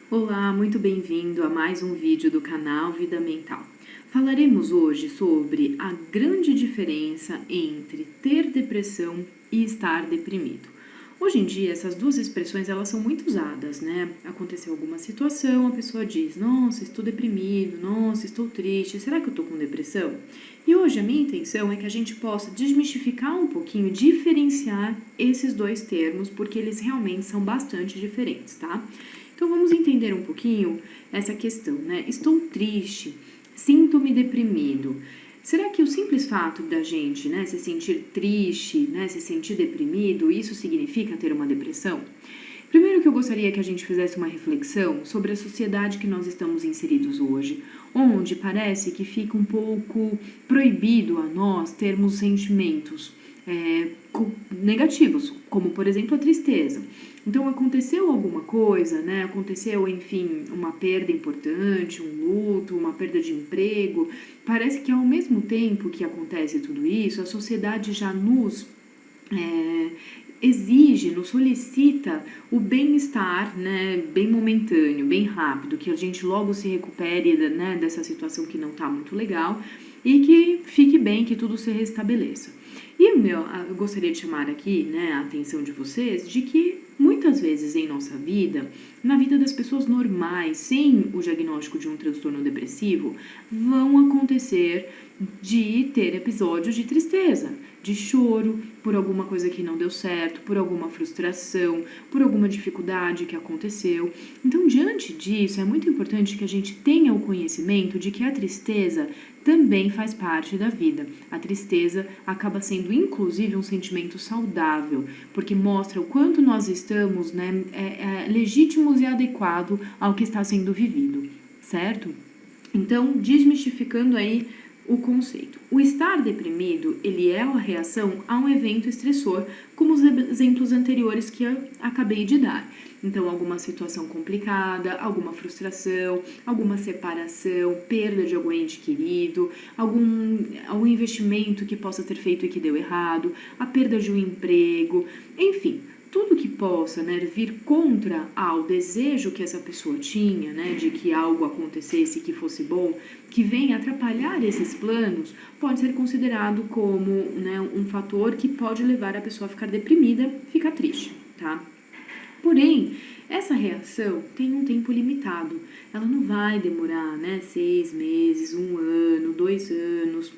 Olá, muito bem-vindo a mais um vídeo do canal Vida Mental. Falaremos hoje sobre a grande diferença entre ter depressão e estar deprimido. Hoje em dia, essas duas expressões elas são muito usadas, né? Aconteceu alguma situação, a pessoa diz: "Nossa, estou deprimido, nossa, estou triste, será que eu estou com depressão?" E hoje a minha intenção é que a gente possa desmistificar um pouquinho, diferenciar esses dois termos, porque eles realmente são bastante diferentes, tá? Então vamos entender um pouquinho essa questão, né? Estou triste, sinto-me deprimido. Será que o simples fato da gente, né, se sentir triste, né, se sentir deprimido, isso significa ter uma depressão? Primeiro que eu gostaria que a gente fizesse uma reflexão sobre a sociedade que nós estamos inseridos hoje, onde parece que fica um pouco proibido a nós termos sentimentos negativos, como por exemplo a tristeza. Então aconteceu alguma coisa, né? Aconteceu, enfim, uma perda importante, um luto, uma perda de emprego. Parece que ao mesmo tempo que acontece tudo isso, a sociedade já nos exige, nos solicita o bem-estar, né, bem momentâneo, bem rápido, que a gente logo se recupere, né, dessa situação que não está muito legal e que fique bem, que tudo se restabeleça. E eu gostaria de chamar aqui, né, a atenção de vocês de que muitas vezes em nossa vida, na vida das pessoas normais, sem o diagnóstico de um transtorno depressivo, vão acontecer de ter episódios de tristeza, de choro por alguma coisa que não deu certo, por alguma frustração, por alguma dificuldade que aconteceu. Então, diante disso, é muito importante que a gente tenha o conhecimento de que a tristeza também faz parte da vida. A tristeza acaba sendo, inclusive, um sentimento saudável, porque mostra o quanto nós estamos, né, legítimos e adequados ao que está sendo vivido, certo? Então, desmistificando aí o conceito. O estar deprimido, ele é uma reação a um evento estressor, como os exemplos anteriores que eu acabei de dar. Então, alguma situação complicada, alguma frustração, alguma separação, perda de algum ente querido, algum investimento que possa ter feito e que deu errado, a perda de um emprego, enfim, tudo que possa, né, vir contra ao desejo que essa pessoa tinha, né, de que algo acontecesse que fosse bom, que venha atrapalhar esses planos, pode ser considerado como, né, um fator que pode levar a pessoa a ficar deprimida, ficar triste, tá? Porém, essa reação tem um tempo limitado. Ela não vai demorar, né, 6 meses, 1 ano, 2 anos.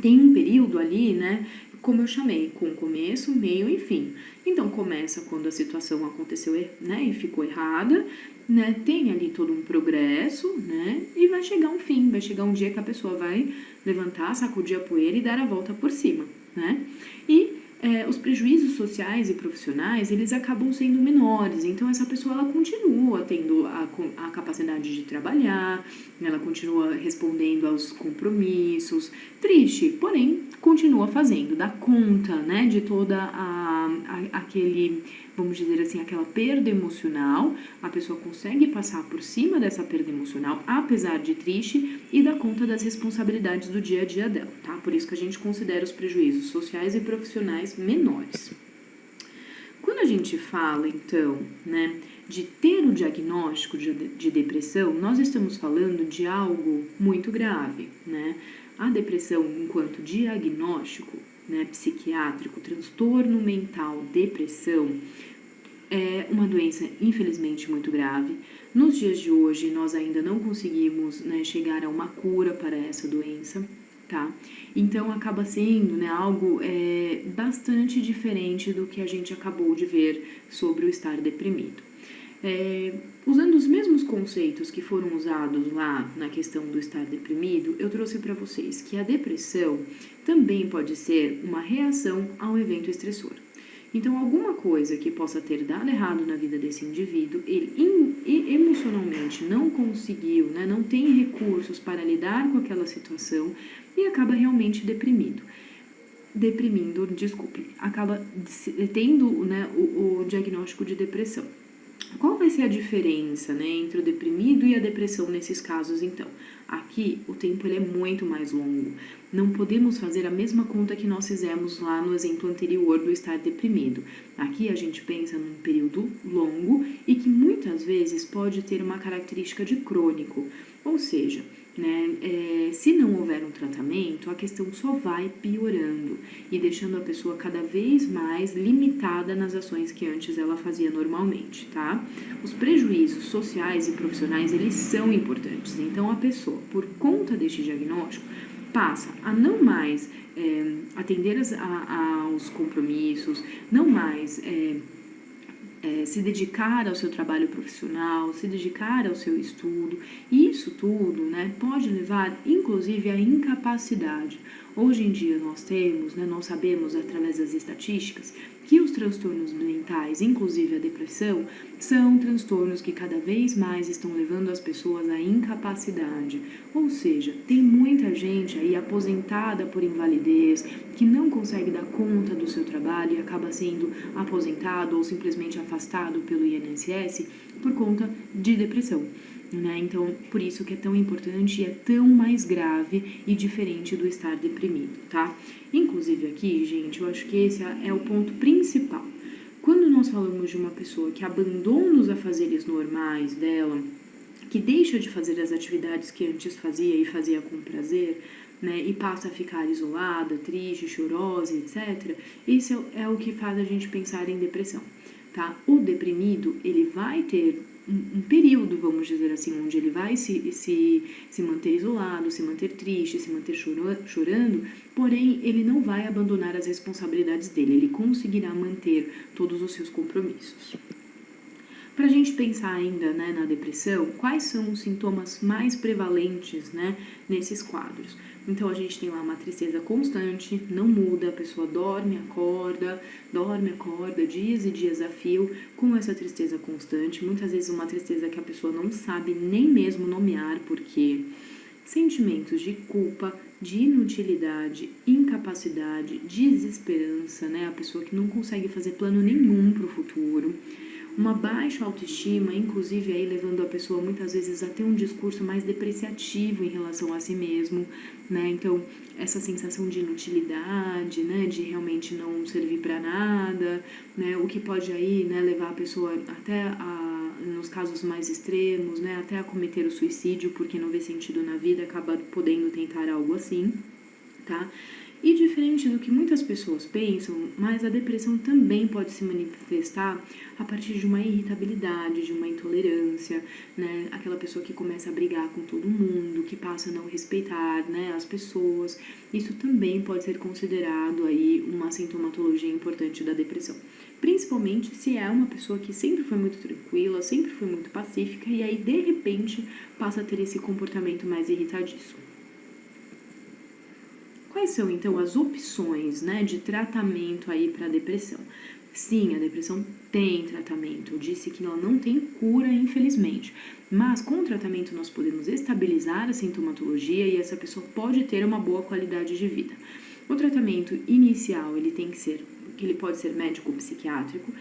Tem um período ali, né, como eu chamei, com começo, meio e fim. Então, começa quando a situação aconteceu, né, e ficou errada, né, tem ali todo um progresso, né, e vai chegar um fim, vai chegar um dia que a pessoa vai levantar, sacudir a poeira e dar a volta por cima, né. E os prejuízos sociais e profissionais, eles acabam sendo menores. Então, essa pessoa, ela continua tendo a capacidade de trabalhar, ela continua respondendo aos compromissos. Triste, porém, continua fazendo, dá conta, né, de toda aquele, vamos dizer assim, aquela perda emocional. A pessoa consegue passar por cima dessa perda emocional, apesar de triste, e dá conta das responsabilidades do dia a dia dela, tá? Por isso que a gente considera os prejuízos sociais e profissionais menores. Quando a gente fala, então, né, de ter o diagnóstico de depressão, nós estamos falando de algo muito grave, né? A depressão, enquanto diagnóstico, né, psiquiátrico, transtorno mental, depressão, é uma doença, infelizmente, muito grave. Nos dias de hoje, nós ainda não conseguimos, né, chegar a uma cura para essa doença, tá? Então, acaba sendo, né, algo bastante diferente do que a gente acabou de ver sobre o estar deprimido. Usando os mesmos conceitos que foram usados lá na questão do estar deprimido, eu trouxe para vocês que a depressão também pode ser uma reação a um evento estressor. Então, alguma coisa que possa ter dado errado na vida desse indivíduo, ele emocionalmente não conseguiu, né, não tem recursos para lidar com aquela situação e acaba realmente acaba tendo, né, o diagnóstico de depressão. Qual vai ser a diferença, né, entre o deprimido e a depressão nesses casos, então? Aqui, o tempo ele é muito mais longo. Não podemos fazer a mesma conta que nós fizemos lá no exemplo anterior do estar deprimido. Aqui a gente pensa num período longo e que muitas vezes pode ter uma característica de crônico, ou seja, né, se não houver um tratamento, a questão só vai piorando e deixando a pessoa cada vez mais limitada nas ações que antes ela fazia normalmente, tá? Os prejuízos sociais e profissionais, eles são importantes. Então, a pessoa, por conta deste diagnóstico, passa a não mais atender aos compromissos, não mais se dedicar ao seu trabalho profissional, se dedicar ao seu estudo. E isso tudo, né, pode levar, inclusive, à incapacidade. Hoje em dia nós temos, né, nós sabemos através das estatísticas que os transtornos mentais, inclusive a depressão, são transtornos que cada vez mais estão levando as pessoas à incapacidade. Ou seja, tem muita gente aí aposentada por invalidez, que não consegue dar conta do seu trabalho e acaba sendo aposentado ou simplesmente afastado pelo INSS por conta de depressão. Né? Então, por isso que é tão importante e é tão mais grave e diferente do estar deprimido, tá? Inclusive aqui, gente, eu acho que esse é o ponto principal. Quando nós falamos de uma pessoa que abandona os afazeres normais dela, que deixa de fazer as atividades que antes fazia e fazia com prazer, né, e passa a ficar isolada, triste, chorosa, etc., isso é o que faz a gente pensar em depressão, tá? O deprimido, ele vai ter um período, vamos dizer assim, onde ele vai se manter isolado, se manter triste, se manter chorando, porém ele não vai abandonar as responsabilidades dele, ele conseguirá manter todos os seus compromissos. Para a gente pensar ainda, né, na depressão, quais são os sintomas mais prevalentes, né, nesses quadros? Então, a gente tem lá uma tristeza constante, não muda, a pessoa dorme, acorda, dias e dias a fio com essa tristeza constante. Muitas vezes uma tristeza que a pessoa não sabe nem mesmo nomear, porque sentimentos de culpa, de inutilidade, incapacidade, desesperança, né? A pessoa que não consegue fazer plano nenhum para o futuro. Uma baixa autoestima, inclusive aí levando a pessoa muitas vezes a ter um discurso mais depreciativo em relação a si mesmo, né? Então, essa sensação de inutilidade, né? De realmente não servir para nada, né? O que pode aí, né, levar a pessoa até nos casos mais extremos, né, até a cometer o suicídio, porque não vê sentido na vida, acaba podendo tentar algo assim, tá? E diferente do que muitas pessoas pensam, mas a depressão também pode se manifestar a partir de uma irritabilidade, de uma intolerância, né? Aquela pessoa que começa a brigar com todo mundo, que passa a não respeitar, né, as pessoas. Isso também pode ser considerado aí uma sintomatologia importante da depressão. Principalmente se é uma pessoa que sempre foi muito tranquila, sempre foi muito pacífica e aí de repente passa a ter esse comportamento mais irritadiço. Quais são, então, as opções, né, de tratamento aí para a depressão? Sim, a depressão tem tratamento. Eu disse que ela não tem cura, infelizmente. Mas com o tratamento nós podemos estabilizar a sintomatologia e essa pessoa pode ter uma boa qualidade de vida. O tratamento inicial, ele pode ser médico ou psiquiátrico.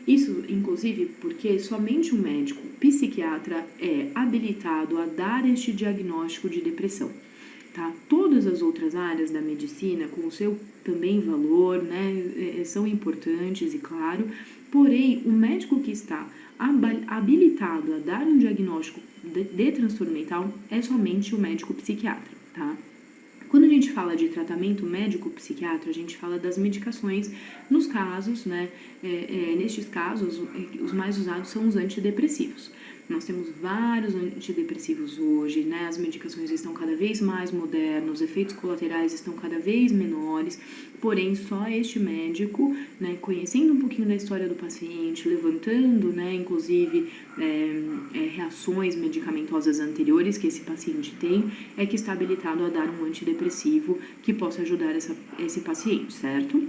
Isso, inclusive, porque somente um médico psiquiatra é habilitado a dar este diagnóstico de depressão. Tá? Todas as outras áreas da medicina, com o seu também valor, né, são importantes e claro, porém, o médico que está habilitado a dar um diagnóstico de transtorno mental é somente o médico psiquiatra, tá? Quando a gente fala de tratamento médico-psiquiatra, a gente fala das medicações nos casos, né, nestes casos, os mais usados são os antidepressivos. Nós temos vários antidepressivos hoje, né? As medicações estão cada vez mais modernas, os efeitos colaterais estão cada vez menores, porém só este médico, né, conhecendo um pouquinho da história do paciente, levantando, né, inclusive reações medicamentosas anteriores que esse paciente tem, é que está habilitado a dar um antidepressivo que possa ajudar esse paciente, certo?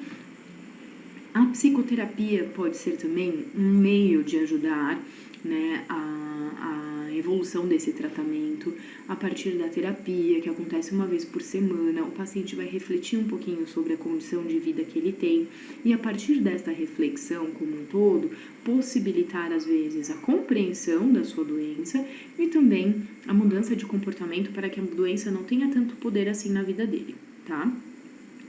A psicoterapia pode ser também um meio de ajudar, né, a evolução desse tratamento, a partir da terapia, que acontece uma vez por semana, o paciente vai refletir um pouquinho sobre a condição de vida que ele tem e, a partir desta reflexão como um todo, possibilitar, às vezes, a compreensão da sua doença e também a mudança de comportamento para que a doença não tenha tanto poder assim na vida dele, tá?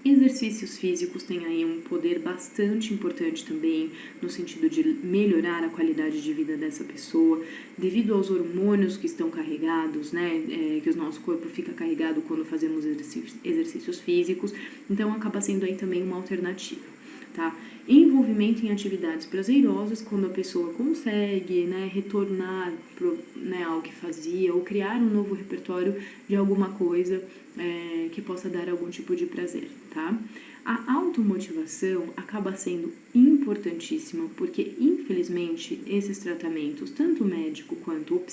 Exercícios físicos têm aí um poder bastante importante também, no sentido de melhorar a qualidade de vida dessa pessoa, devido aos hormônios que estão carregados, né, que o nosso corpo fica carregado quando fazemos exercícios físicos, então acaba sendo aí também uma alternativa, tá? Envolvimento em atividades prazerosas, quando a pessoa consegue, né, retornar ao que fazia ou criar um novo repertório de alguma coisa que possa dar algum tipo de prazer, tá? A automotivação acaba sendo importantíssima porque, infelizmente, esses tratamentos, tanto médico quanto o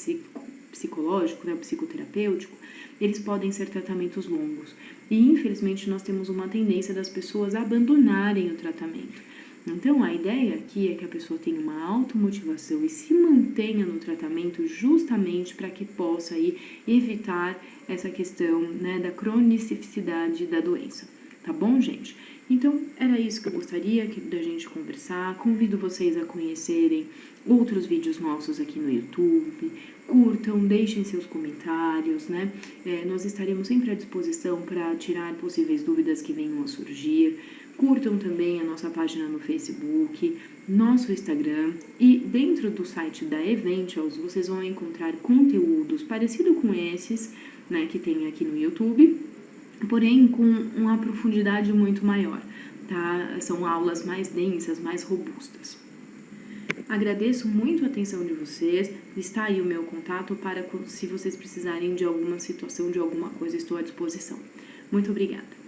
psicológico, né, o psicoterapêutico, eles podem ser tratamentos longos. E, infelizmente, nós temos uma tendência das pessoas a abandonarem o tratamento. Então, a ideia aqui é que a pessoa tenha uma automotivação e se mantenha no tratamento justamente para que possa aí evitar essa questão, né, da cronicidade da doença. Tá bom, gente? Então, era isso que eu gostaria da gente conversar. Convido vocês a conhecerem outros vídeos nossos aqui no YouTube. Curtam, deixem seus comentários, né? Nós estaremos sempre à disposição para tirar possíveis dúvidas que venham a surgir. Curtam também a nossa página no Facebook, nosso Instagram e dentro do site da Eventials vocês vão encontrar conteúdos parecidos com esses, né, que tem aqui no YouTube, porém com uma profundidade muito maior, tá? São aulas mais densas, mais robustas. Agradeço muito a atenção de vocês, está aí o meu contato para se vocês precisarem de alguma situação, de alguma coisa, estou à disposição. Muito obrigada.